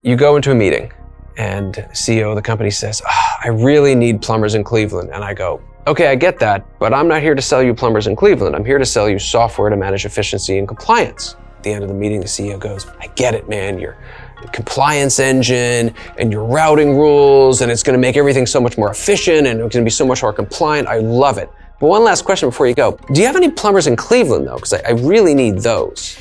You go into a meeting and the CEO of the company says, I really need plumbers in Cleveland. And I go, okay, I get that, but I'm not here to sell you plumbers in Cleveland. I'm here to sell you software to manage efficiency and compliance. At the end of the meeting, the CEO goes, I get it, man. Your compliance engine and your routing rules, and it's gonna make everything so much more efficient and it's gonna be so much more compliant. I love it. But one last question before you go. Do you have any plumbers in Cleveland though? Because I really need those.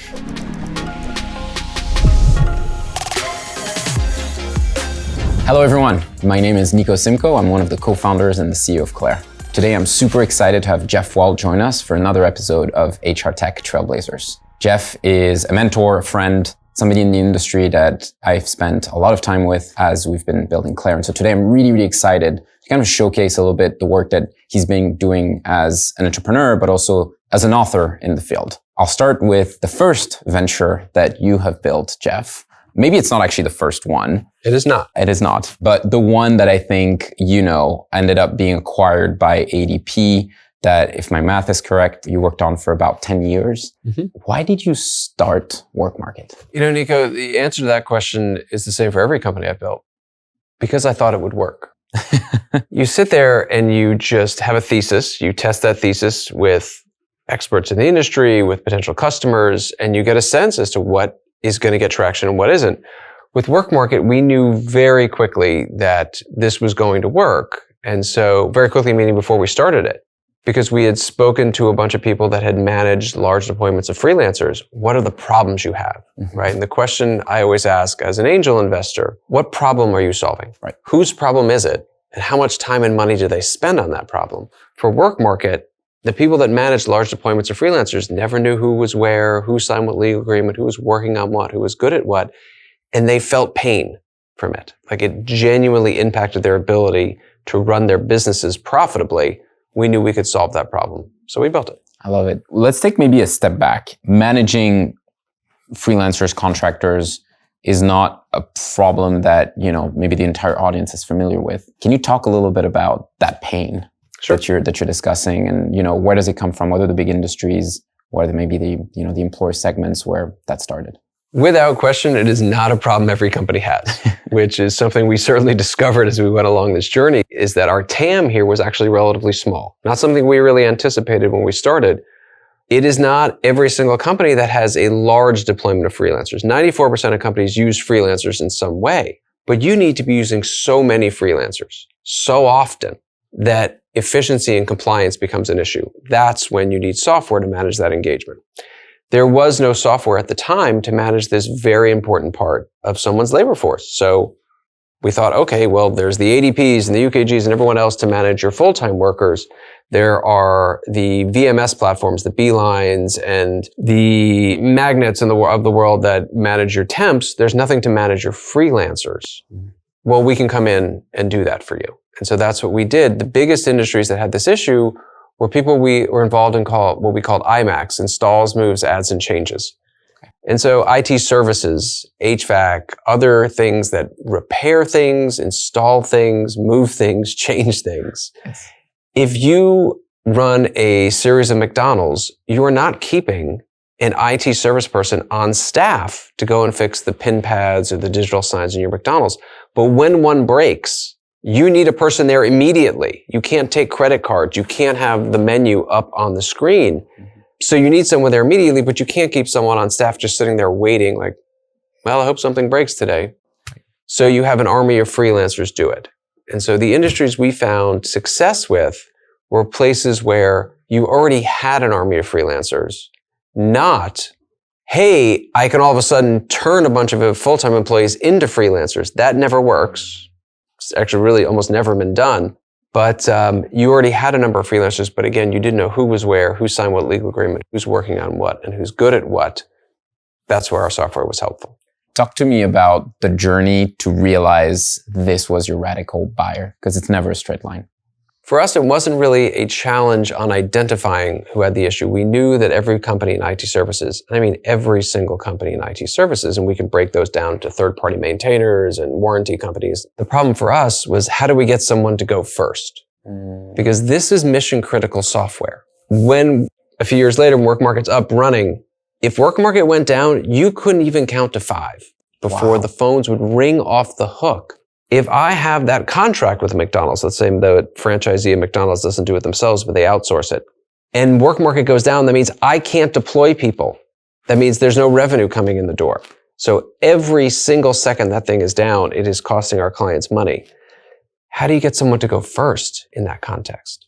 Hello everyone, my name is Nico Simko. I'm one of the co-founders and the CEO of Clair. Today I'm super excited to have Jeff Wald join us for another episode of HR Tech Trailblazers. Jeff is a mentor, a friend, somebody in the industry that I've spent a lot of time with as we've been building Clair. And so today I'm really excited to kind of showcase a little bit the work that he's been doing as an entrepreneur, but also as an author in the field. I'll start with the first venture that you have built, Jeff. Maybe it's not actually the first one. It is not. It is not. But the one that I think, ended up being acquired by ADP that, if my math is correct, you worked on for about 10 years. Mm-hmm. Why did you start WorkMarket? Nico, the answer to that question is the same for every company I've built. Because I thought it would work. You sit there and you just have a thesis. You test that thesis with experts in the industry, with potential customers, and you get a sense as to what is going to get traction and what isn't. With WorkMarket, we knew very quickly that this was going to work. And so very quickly, meaning before we started it, because we had spoken to a bunch of people that had managed large deployments of freelancers. What are the problems you have, right? And the question I always ask as an angel investor, what problem are you solving? Right. Whose problem is it? And how much time and money do they spend on that problem? For WorkMarket, the people that managed large deployments of freelancers never knew who was where, who signed what legal agreement, who was working on what, who was good at what, and they felt pain from it. Like it genuinely impacted their ability to run their businesses profitably. We knew we could solve that problem, so we built it. I love it. Let's take maybe a step back. Managing freelancers, contractors is not a problem that, maybe the entire audience is familiar with. Can you talk a little bit about that pain? Sure. that you're discussing, and where does it come from? What are the big industries? What are maybe the employer segments where that started? Without question, it is not a problem every company has, which is something we certainly discovered as we went along this journey, is that our TAM here was actually relatively small. Not something we really anticipated when we started. It is not every single company that has a large deployment of freelancers. 94% of companies use freelancers in some way, but you need to be using so many freelancers so often that efficiency and compliance becomes an issue. That's when you need software to manage that engagement. There was no software at the time to manage this very important part of someone's labor force. So we thought, okay, well, there's the ADPs and the UKGs and everyone else to manage your full-time workers. There are the VMS platforms, the Beelines and the Magnets of the world that manage your temps. There's nothing to manage your freelancers. Well, we can come in and do that for you. And so that's what we did. The biggest industries that had this issue were people we were involved in what we called IMAX, installs, moves, adds, and changes. Okay. And so IT services, HVAC, other things that repair things, install things, move things, change things. Yes. If you run a series of McDonald's, you are not keeping an IT service person on staff to go and fix the pin pads or the digital signs in your McDonald's. But when one breaks, you need a person there immediately. You can't take credit cards. You can't have the menu up on the screen. Mm-hmm. So you need someone there immediately, but you can't keep someone on staff just sitting there waiting like, well, I hope something breaks today. So you have an army of freelancers do it. And so the industries we found success with were places where you already had an army of freelancers, not, hey, I can all of a sudden turn a bunch of full-time employees into freelancers. That never works. It's actually really almost never been done. But you already had a number of freelancers, but again, you didn't know who was where, who signed what legal agreement, who's working on what, and who's good at what. That's where our software was helpful. Talk to me about the journey to realize this was your radical buyer, because it's never a straight line. For us, it wasn't really a challenge on identifying who had the issue. We knew that every company in IT services, and I mean every single company in IT services, and we can break those down to third-party maintainers and warranty companies. The problem for us was, how do we get someone to go first? Because this is mission-critical software. When a few years later, WorkMarket's up running, if WorkMarket went down, you couldn't even count to 5. before the phones would ring off the hook. If I have that contract with McDonald's, let's say the franchisee of McDonald's doesn't do it themselves, but they outsource it, and WorkMarket goes down, that means I can't deploy people. That means there's no revenue coming in the door. So every single second that thing is down, it is costing our clients money. How do you get someone to go first in that context?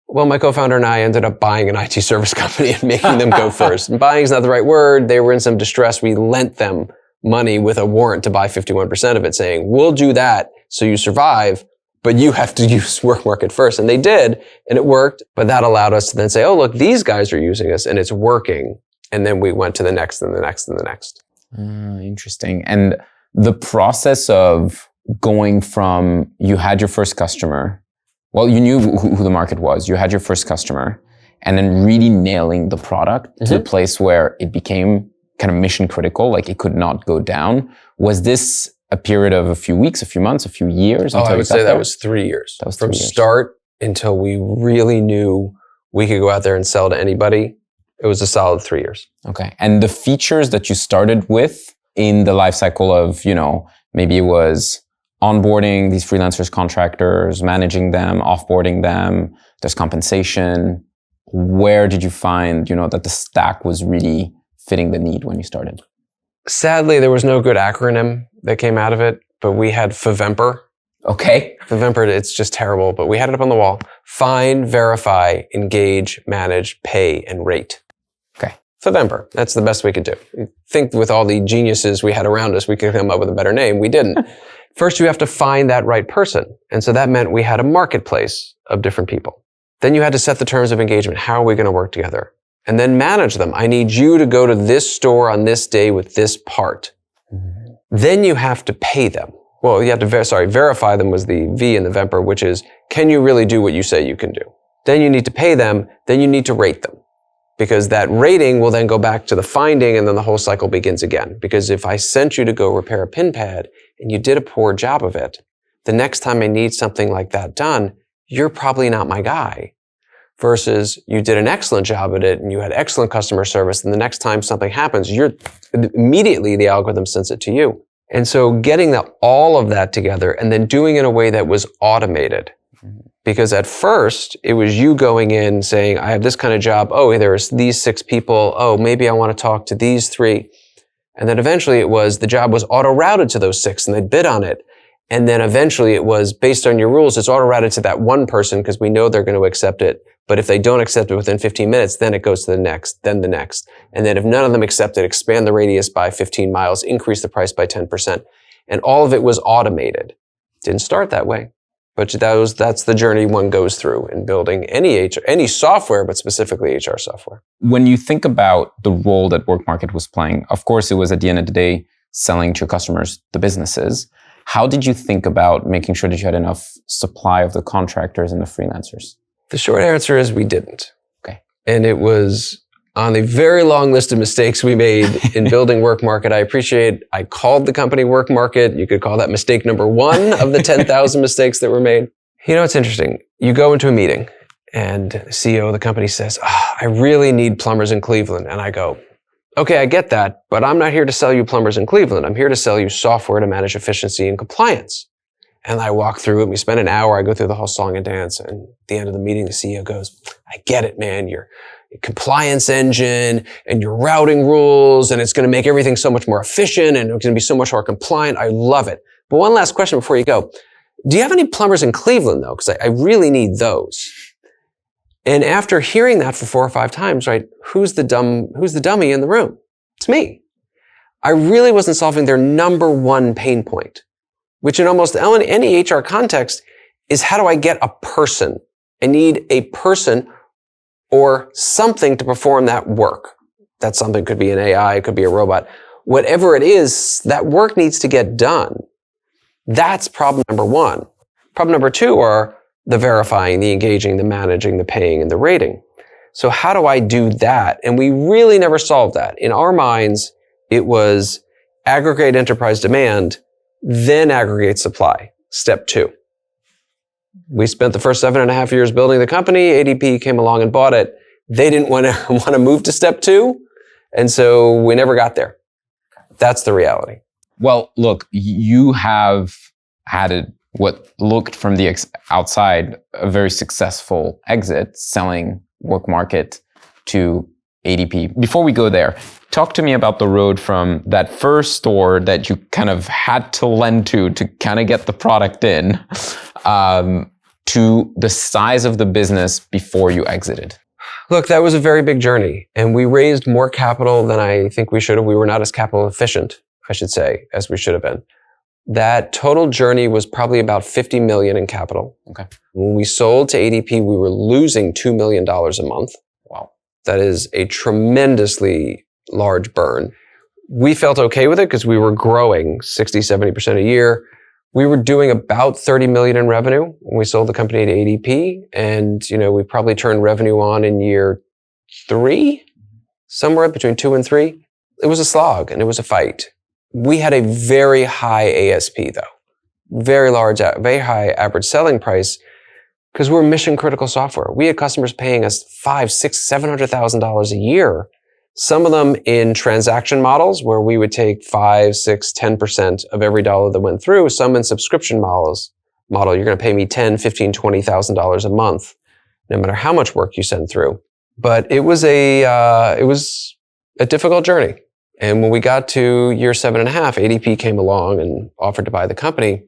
Well, my co-founder and I ended up buying an IT service company and making them go first. And buying is not the right word. They were in some distress. We lent them money with a warrant to buy 51% of it, saying, we'll do that so you survive, but you have to use WorkMarket first. And they did, and it worked. But that allowed us to then say, oh, look, these guys are using us and it's working. And then we went to the next and the next and the next. Interesting. And the process of going from you had your first customer, well, you knew who the market was, you had your first customer, and then really nailing the product to a place where it became kind of mission critical, like it could not go down. Was this a period of a few weeks, a few months, a few years? I would say that was 3 years. That was from start until we really knew we could go out there and sell to anybody. It was a solid 3 years. Okay. And the features that you started with in the life cycle of, maybe it was onboarding these freelancers, contractors, managing them, offboarding them, there's compensation. Where did you find, that the stack was really fitting the need when you started? Sadly, there was no good acronym that came out of it, but we had FVEMPR. Okay. FVEMPR, it's just terrible, but we had it up on the wall. Find, verify, engage, manage, pay, and rate. Okay. FVEMPR, that's the best we could do. I think with all the geniuses we had around us, we could come up with a better name. We didn't. First, you have to find that right person. And so that meant we had a marketplace of different people. Then you had to set the terms of engagement. How are we going to work together? And then manage them. I need you to go to this store on this day with this part. Then you have to pay them. Well, you have to verify them was the V in the VEMPR, which is, can you really do what you say you can do? Then you need to pay them. Then you need to rate them. Because that rating will then go back to the finding and then the whole cycle begins again. Because if I sent you to go repair a pin pad and you did a poor job of it, the next time I need something like that done, you're probably not my guy. Versus you did an excellent job at it and you had excellent customer service, and the next time something happens, immediately the algorithm sends it to you. And so getting all of that together and then doing it in a way that was automated. Because at first, it was you going in saying, I have this kind of job. Oh, there's these 6 people. Oh, maybe I want to talk to these 3. And then eventually the job was auto-routed to those 6 and they'd bid on it. And then eventually it was based on your rules, it's auto-routed to that one person because we know they're going to accept it. But if they don't accept it within 15 minutes, then it goes to the next, then the next. And then if none of them accept it, expand the radius by 15 miles, increase the price by 10%. And all of it was automated. Didn't start that way. But that's the journey one goes through in building any software, but specifically HR software. When you think about the role that WorkMarket was playing, of course, it was at the end of the day selling to your customers, the businesses. How did you think about making sure that you had enough supply of the contractors and the freelancers? The short answer is we didn't. Okay. And it was on a very long list of mistakes we made in building WorkMarket. I called the company WorkMarket. You could call that mistake number 1 of the 10,000 mistakes that were made. It's interesting. You go into a meeting and the CEO of the company says, I really need plumbers in Cleveland. And I go, okay, I get that, but I'm not here to sell you plumbers in Cleveland. I'm here to sell you software to manage efficiency and compliance. And I walk through it. We spend an hour. I go through the whole song and dance. And at the end of the meeting, the CEO goes, I get it, man. Your compliance engine and your routing rules, and it's going to make everything so much more efficient and it's going to be so much more compliant. I love it. But one last question before you go. Do you have any plumbers in Cleveland, though? Because I really need those. And after hearing that for 4 or 5 times, right, who's the dummy in the room? It's me. I really wasn't solving their number 1 pain point, which in almost any HR context is, how do I get a person? I need a person or something to perform that work. That something could be an AI, it could be a robot. Whatever it is, that work needs to get done. That's problem number 1. Problem number 2 are the verifying, the engaging, the managing, the paying, and the rating. So how do I do that? And we really never solved that. In our minds, it was aggregate enterprise demand, then aggregate supply. Step 2. We spent the first 7.5 years building the company. ADP came along and bought it. They didn't want to move to step 2. And so we never got there. That's the reality. Well, look, you have had what looked from the outside a very successful exit, selling WorkMarket to ADP. Before we go there, talk to me about the road from that first store that you kind of had to lend to kind of get the product in, to the size of the business before you exited. Look, that was a very big journey, and we raised more capital than I think we should have. We were not as capital efficient, I should say, as we should have been. That total journey was probably about $50 million in capital. Okay. When we sold to ADP, we were losing $2 million a month. Wow. That is a tremendously large burn. We felt okay with it because we were growing 60, 70% a year. We were doing about $30 million in revenue when we sold the company to ADP. And, we probably turned revenue on in year 3, somewhere between 2 and 3. It was a slog and it was a fight. We had a very high ASP though, very high average selling price, because we're mission critical software. We had customers paying us $500,000, $600,000, $700,000 a year. Some of them in transaction models where we would take 5, 6, 10% of every dollar that went through. Some in subscription model, you're going to pay me $10,000, $15,000, $20,000 a month, no matter how much work you send through. But it was a difficult journey. And when we got to year 7.5, ADP came along and offered to buy the company.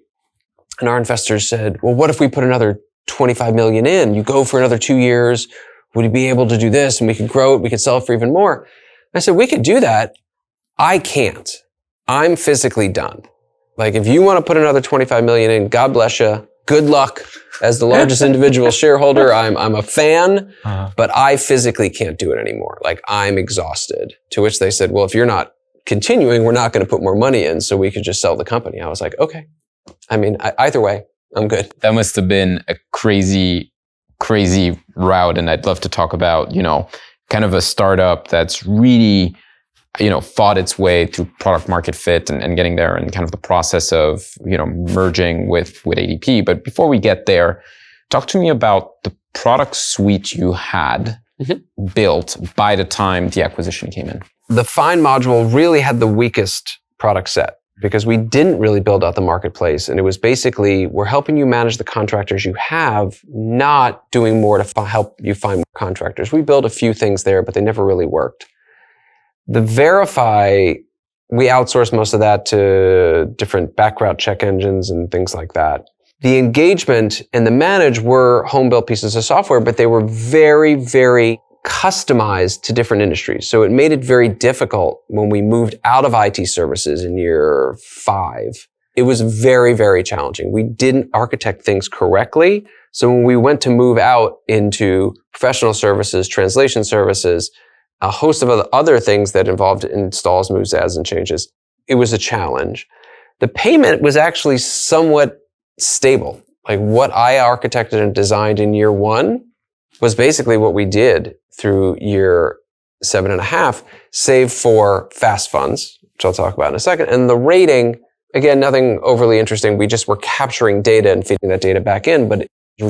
And our investors said, well, what if we put another 25 million in? You go for another 2 years. Would you be able to do this? And we could grow it. We could sell it for even more. I said, we could do that. I can't. I'm physically done. Like, if you want to put another 25 million in, God bless you. Good luck. As the largest individual shareholder, I'm a fan, but I physically can't do it anymore. Like, I'm exhausted. To which they said, well, if you're not continuing, we're not going to put more money in, so we could just sell the company. I was like, okay. I mean, either way, I'm good. That must have been a crazy route. And I'd love to talk about, kind of a startup that's really, fought its way through product market fit and getting there, and kind of the process of, merging with ADP. But before we get there, talk to me about the product suite you had built by the time the acquisition came in. The Find module really had the weakest product set, because we didn't really build out the marketplace. And it was basically, we're helping you manage the contractors you have, not doing more to help you find more contractors. We built a few things there, but they never really worked. The Verify, we outsourced most of that to different background check engines and things like that. The Engagement and the Manage were home-built pieces of software, but they were very, very customized to different industries. So it made it very difficult when we moved out of IT services in year 5. It was very, very challenging. We didn't architect things correctly. So when we went to move out into professional services, translation services, a host of other things that involved installs, moves, adds, and changes, it was a challenge. The payment was actually somewhat stable. Like, what I architected and designed in year 1 was basically what we did through year 7.5, save for FastFunds, which I'll talk about in a second. And the rating, again, nothing overly interesting. We just were capturing data and feeding that data back in, but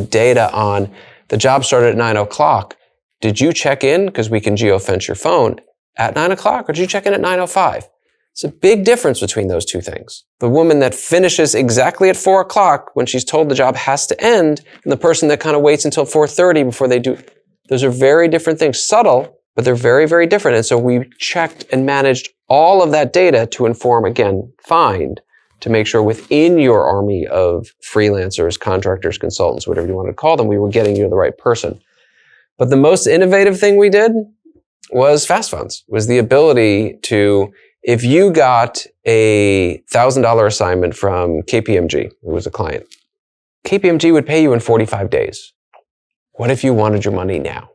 data on the job started at 9 o'clock. Did you check in, because we can geofence your phone, at 9 o'clock, or did you check in at 9:05? It's a big difference between those two things. The woman that finishes exactly at 4 o'clock when she's told the job has to end, and the person that kind of waits until 4:30 before they do. Those are very different things. Subtle, but they're very, very different. And so we checked and managed all of that data to inform, again, Find, to make sure within your army of freelancers, contractors, consultants, whatever you want to call them, we were getting you to the right person. But the most innovative thing we did was FastFunds, was the ability to, if you got a $1,000 assignment from KPMG, who was a client, KPMG would pay you in 45 days. What if you wanted your money now?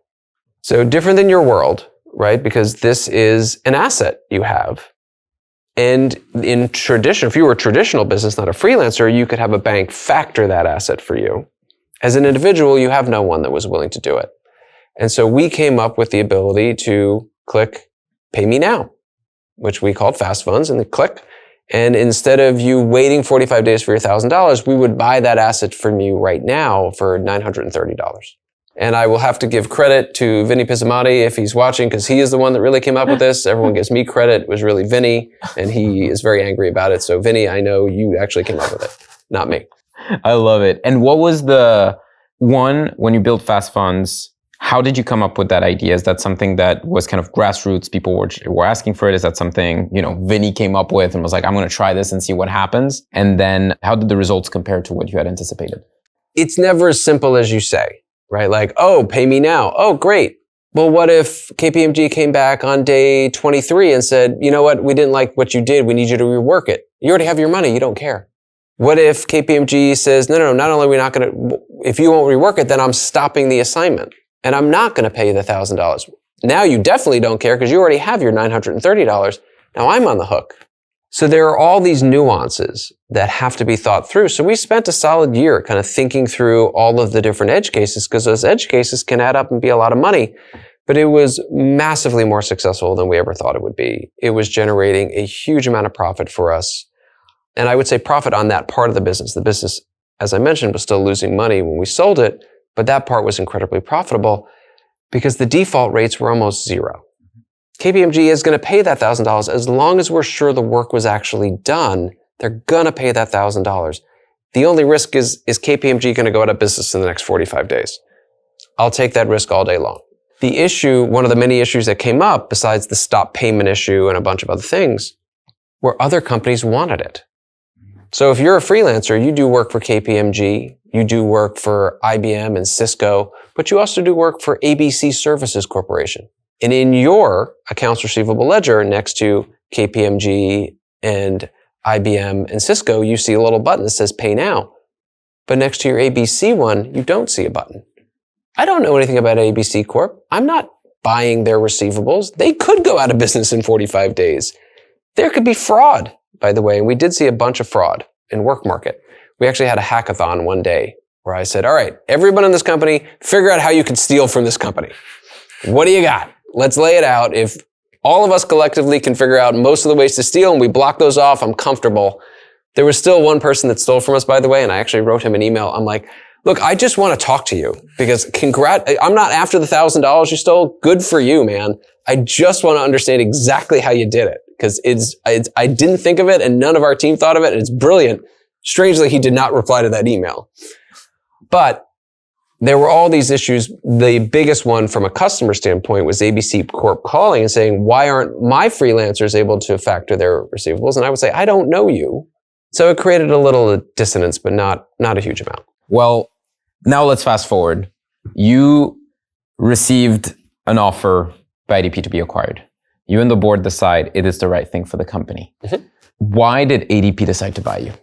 So different than your world, right? Because this is an asset you have. And in tradition, if you were a traditional business, not a freelancer, you could have a bank factor that asset for you. As an individual, you have no one that was willing to do it. And so we came up with the ability to click Pay Me Now, which we called FastFunds, and they click. And instead of you waiting 45 days for your $1,000, we would buy that asset from you right now for $930. And I will have to give credit to Vinny Pizzamati if he's watching, because he is the one that really came up with this. Everyone gives me credit. It was really Vinny, and he is very angry about it. So Vinny, I know you actually came up with it, not me. I love it. And what was the one, when you built FastFunds, how did you come up with that idea? Is that something that was kind of grassroots? People were asking for it? Is that something, Vinny came up with and was like, I'm going to try this and see what happens? And then how did the results compare to what you had anticipated? It's never as simple as you say, right? Like, oh, pay me now. Oh, great. Well, what if KPMG came back on day 23 and said, you know what? We didn't like what you did. We need you to rework it. You already have your money. You don't care. What if KPMG says, no, not only are we not going to, if you won't rework it, then I'm stopping the assignment and I'm not going to pay you the $1,000. Now you definitely don't care because you already have your $930. Now I'm on the hook. So there are all these nuances that have to be thought through. So we spent a solid year kind of thinking through all of the different edge cases, because those edge cases can add up and be a lot of money. But it was massively more successful than we ever thought it would be. It was generating a huge amount of profit for us. And I would say profit on that part of the business. The business, as I mentioned, was still losing money when we sold it, but that part was incredibly profitable because the default rates were almost zero. KPMG is going to pay that $1,000 as long as we're sure the work was actually done. They're going to pay that $1,000. The only risk is KPMG going to go out of business in the next 45 days? I'll take that risk all day long. The issue, one of the many issues that came up, besides the stop payment issue and a bunch of other things, were other companies wanted it. So if you're a freelancer, you do work for KPMG, you do work for IBM and Cisco, but you also do work for ABC Services Corporation. And in your accounts receivable ledger next to KPMG and IBM and Cisco, you see a little button that says pay now. But next to your ABC one, you don't see a button. I don't know anything about ABC Corp. I'm not buying their receivables. They could go out of business in 45 days. There could be fraud, by the way. And we did see a bunch of fraud in WorkMarket. We actually had a hackathon one day where I said, all right, everyone in this company, figure out how you could steal from this company. What do you got? Let's lay it out. If all of us collectively can figure out most of the ways to steal and we block those off, I'm comfortable. There was still one person that stole from us, by the way, and I actually wrote him an email. I'm like, look, I just want to talk to you because I'm not after the $1,000 you stole. Good for you, man. I just want to understand exactly how you did it because I didn't think of it and none of our team thought of it, and it's brilliant. Strangely, he did not reply to that email. But there were all these issues. The biggest one from a customer standpoint was ABC Corp calling and saying, why aren't my freelancers able to factor their receivables? And I would say, I don't know you. So it created a little dissonance, but not a huge amount. Well, now let's fast forward. You received an offer by ADP to be acquired. You and the board decide it is the right thing for the company. Mm-hmm. Why did ADP decide to buy you?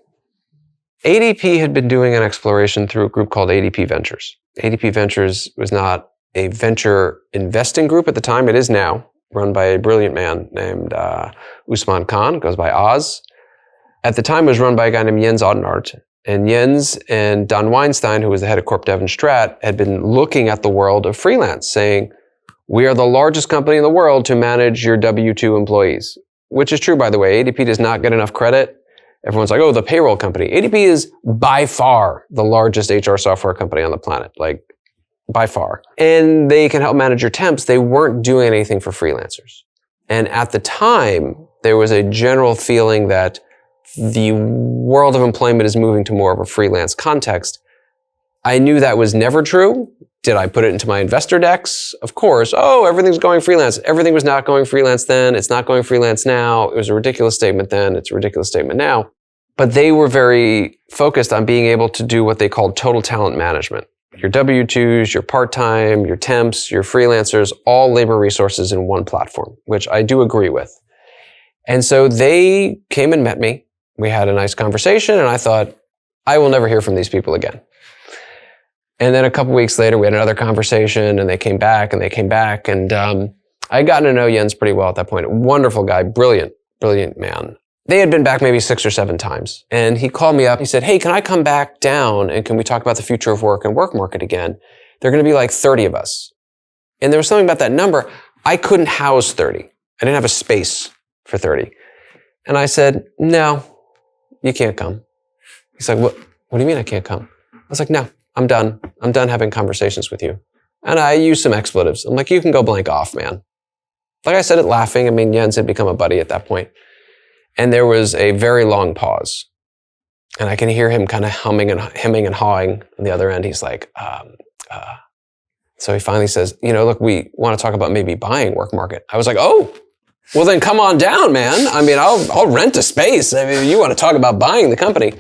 ADP had been doing an exploration through a group called ADP Ventures. ADP Ventures was not a venture investing group at the time. It is now, run by a brilliant man named Usman Khan, goes by Oz. At the time, it was run by a guy named Jens Audenart. And Jens and Don Weinstein, who was the head of Corp Dev and Strat, had been looking at the world of freelance, saying, we are the largest company in the world to manage your W-2 employees. Which is true, by the way. ADP does not get enough credit. Everyone's like, oh, the payroll company. ADP is by far the largest HR software company on the planet, like by far. And they can help manage your temps. They weren't doing anything for freelancers. And at the time, there was a general feeling that the world of employment is moving to more of a freelance context. I knew that was never true. Did I put it into my investor decks? Of course. Oh, everything's going freelance. Everything was not going freelance then. It's not going freelance now. It was a ridiculous statement then. It's a ridiculous statement now. But they were very focused on being able to do what they called total talent management. Your W-2s, your part-time, your temps, your freelancers, all labor resources in one platform, which I do agree with. And so they came and met me. We had a nice conversation, and I thought, I will never hear from these people again. And then a couple weeks later, we had another conversation, and they came back, and I had gotten to know Jens pretty well at that point. Wonderful guy, brilliant man. They had been back maybe 6 or 7 times, and he called me up. He said, hey, can I come back down, and can we talk about the future of work and WorkMarket again? There are going to be like 30 of us. And there was something about that number. I couldn't house 30. I didn't have a space for 30. And I said, no, you can't come. He's like, what do you mean I can't come? I was like, no, I'm done. I'm done having conversations with you. And I used some expletives. I'm like, you can go blank off, man. Like I said it laughing. I mean, Jens had become a buddy at that point. And there was a very long pause. And I can hear him kind of hemming and hawing on the other end. He's like, so he finally says, look, we want to talk about maybe buying WorkMarket. I was like, oh, well then come on down, man. I mean, I'll rent a space. I mean, you want to talk about buying the company.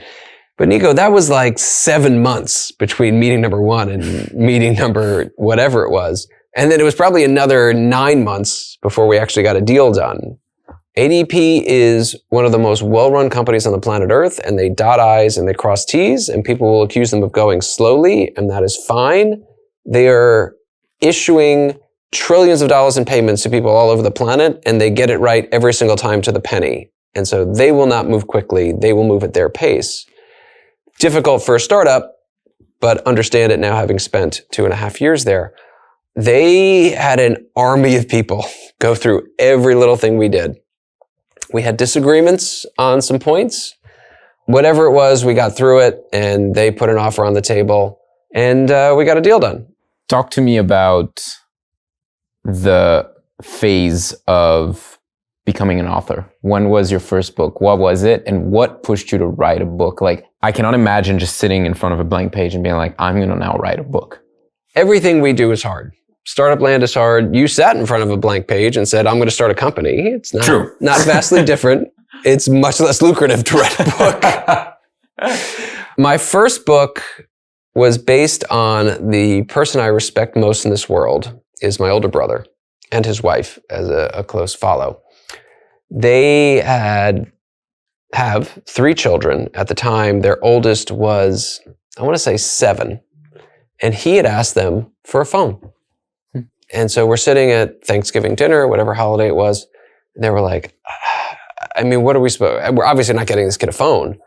But Nico, that was like 7 months between meeting number 1 and meeting number whatever it was. And then it was probably another 9 months before we actually got a deal done. ADP is one of the most well-run companies on the planet Earth, and they dot I's and they cross T's, and people will accuse them of going slowly, and that is fine. They are issuing trillions of dollars in payments to people all over the planet, and they get it right every single time to the penny. And so they will not move quickly. They will move at their pace. Difficult for a startup, but understand it now having spent 2.5 years there. They had an army of people go through every little thing we did. We had disagreements on some points. Whatever it was, we got through it, and they put an offer on the table, and we got a deal done. Talk to me about the phase of becoming an author. When was your first book? What was it? And what pushed you to write a book? Like, I cannot imagine just sitting in front of a blank page and being like, I'm going to now write a book. Everything we do is hard. Startup land is hard. You sat in front of a blank page and said, I'm going to start a company. It's not, True. Not vastly different. It's much less lucrative to write a book. My first book was based on the person I respect most in this world is my older brother and his wife as a close follow. They have 3 children. At the time, their oldest was, I want to say 7. And he had asked them for a phone. And so we're sitting at Thanksgiving dinner, whatever holiday it was. And they were like, I mean, what are we supposed, we're obviously not getting this kid a phone.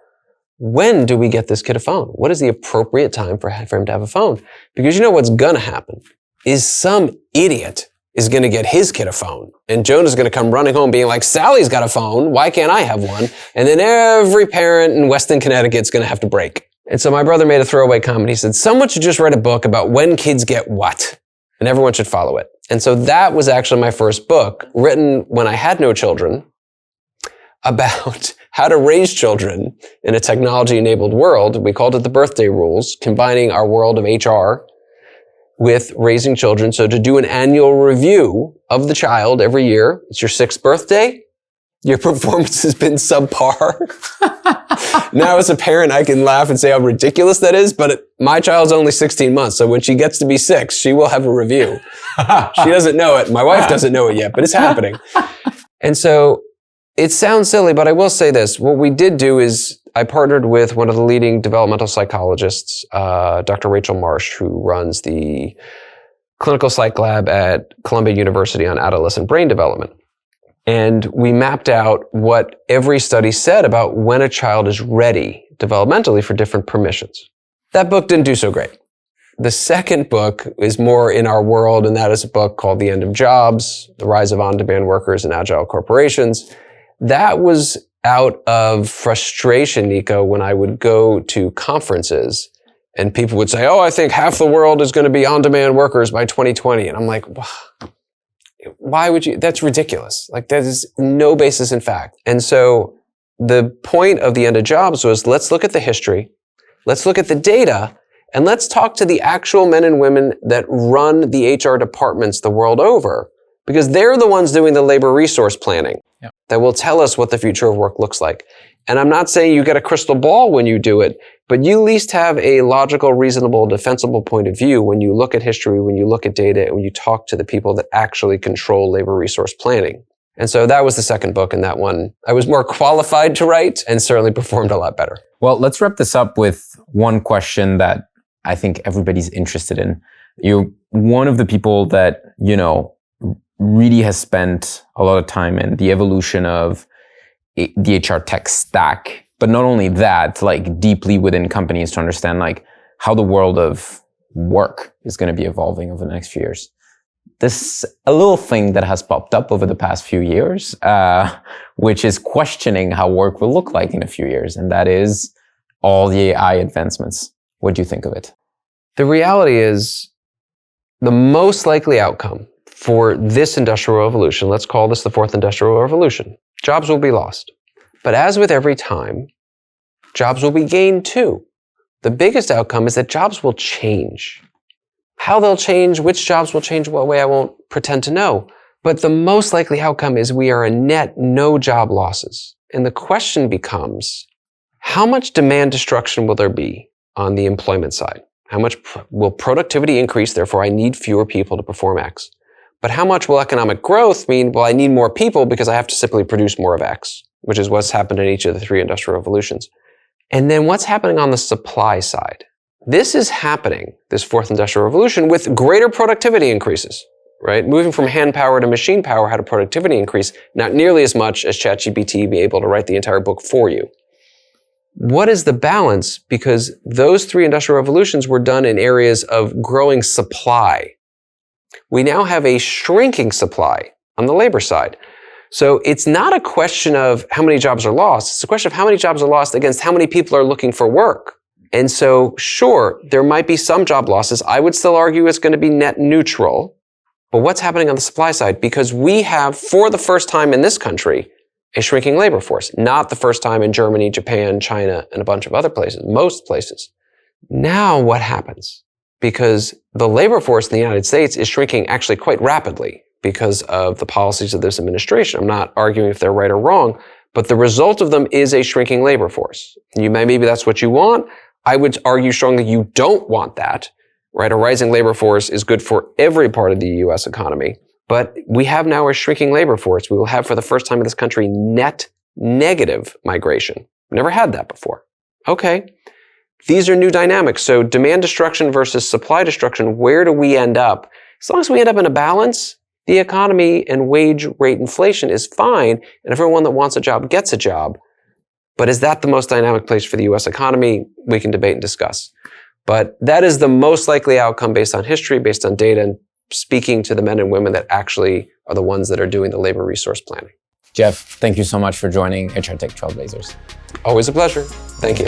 When do we get this kid a phone? What is the appropriate time for him to have a phone? Because you know what's going to happen is some idiot is going to get his kid a phone. And Jonah's going to come running home being like, Sally's got a phone. Why can't I have one? And then every parent in Weston, Connecticut's going to have to break. And so my brother made a throwaway comment. He said, someone should just write a book about when kids get what, and everyone should follow it. And so that was actually my first book, written when I had no children, about how to raise children in a technology-enabled world. We called it the birthday rules, combining our world of HR with raising children. So to do an annual review of the child every year, it's your 6th birthday, your performance has been subpar. Now as a parent, I can laugh and say how ridiculous that is, but my child's only 16 months. So when she gets to be 6, she will have a review. She doesn't know it. My wife doesn't know it yet, but it's happening. And so it sounds silly, but I will say this. What we did do is I partnered with one of the leading developmental psychologists, Dr. Rachel Marsh, who runs the clinical psych lab at Columbia University on adolescent brain development. And we mapped out what every study said about when a child is ready developmentally for different permissions. That book didn't do so great. The second book is more in our world, and that is a book called The End of Jobs, The Rise of On-Demand Workers and Agile Corporations. That was out of frustration, Nico, when I would go to conferences and people would say, oh, I think half the world is going to be on-demand workers by 2020. And I'm like, why would you? That's ridiculous. Like, that is no basis in fact. And so the point of The End of Jobs was, let's look at the history, let's look at the data, and let's talk to the actual men and women that run the HR departments the world over, because they're the ones doing the labor resource planning that will tell us what the future of work looks like. And I'm not saying you get a crystal ball when you do it, but you at least have a logical, reasonable, defensible point of view when you look at history, when you look at data, and when you talk to the people that actually control labor resource planning. And so that was the second book, and that one I was more qualified to write and certainly performed a lot better. Well, let's wrap this up with one question that I think everybody's interested in. You're one of the people that, really has spent a lot of time in the evolution of the HR tech stack. But not only that, like deeply within companies to understand like how the world of work is going to be evolving over the next few years. This a little thing that has popped up over the past few years, which is questioning how work will look like in a few years. And that is all the AI advancements. What do you think of it? The reality is The most likely outcome for this industrial revolution, let's call this the fourth industrial revolution, jobs will be lost. But as with every time, jobs will be gained too. The biggest outcome is that jobs will change. How they'll change, which jobs will change what way, I won't pretend to know. But the most likely outcome is we are a net no job losses. And the question becomes, how much demand destruction will there be on the employment side? How much will productivity increase, therefore I need fewer people to perform X? But how much will economic growth mean, well, I need more people because I have to simply produce more of X, which is what's happened in each of the three industrial revolutions. And then what's happening on the supply side? This is happening, this fourth industrial revolution, with greater productivity increases, right? Moving from hand power to machine power had a productivity increase, not nearly as much as ChatGPT be able to write the entire book for you. What is the balance? Because those three industrial revolutions were done in areas of growing supply. We now have a shrinking supply on the labor side. So it's not a question of how many jobs are lost. It's a question of how many jobs are lost against how many people are looking for work. And so, sure, there might be some job losses. I would still argue it's going to be net neutral. But what's happening on the supply side? Because we have, for the first time in this country, a shrinking labor force. Not the first time in Germany, Japan, China, and a bunch of other places, most places. Now what happens? Because the labor force in the United States is shrinking actually quite rapidly because of the policies of this administration. I'm not arguing if they're right or wrong, but the result of them is a shrinking labor force. Maybe that's what you want. I would argue strongly you don't want that, right? A rising labor force is good for every part of the US economy. But we have now a shrinking labor force. We will have, for the first time in this country, net negative migration. Never had that before. Okay. These are new dynamics. So demand destruction versus supply destruction, where do we end up? As long as we end up in a balance, the economy and wage rate inflation is fine, and everyone that wants a job gets a job. But is that the most dynamic place for the US economy? We can debate and discuss. But that is the most likely outcome based on history, based on data, and speaking to the men and women that actually are the ones that are doing the labor resource planning. Jeff, thank you so much for joining HR Tech Trailblazers. Always a pleasure. Thank you.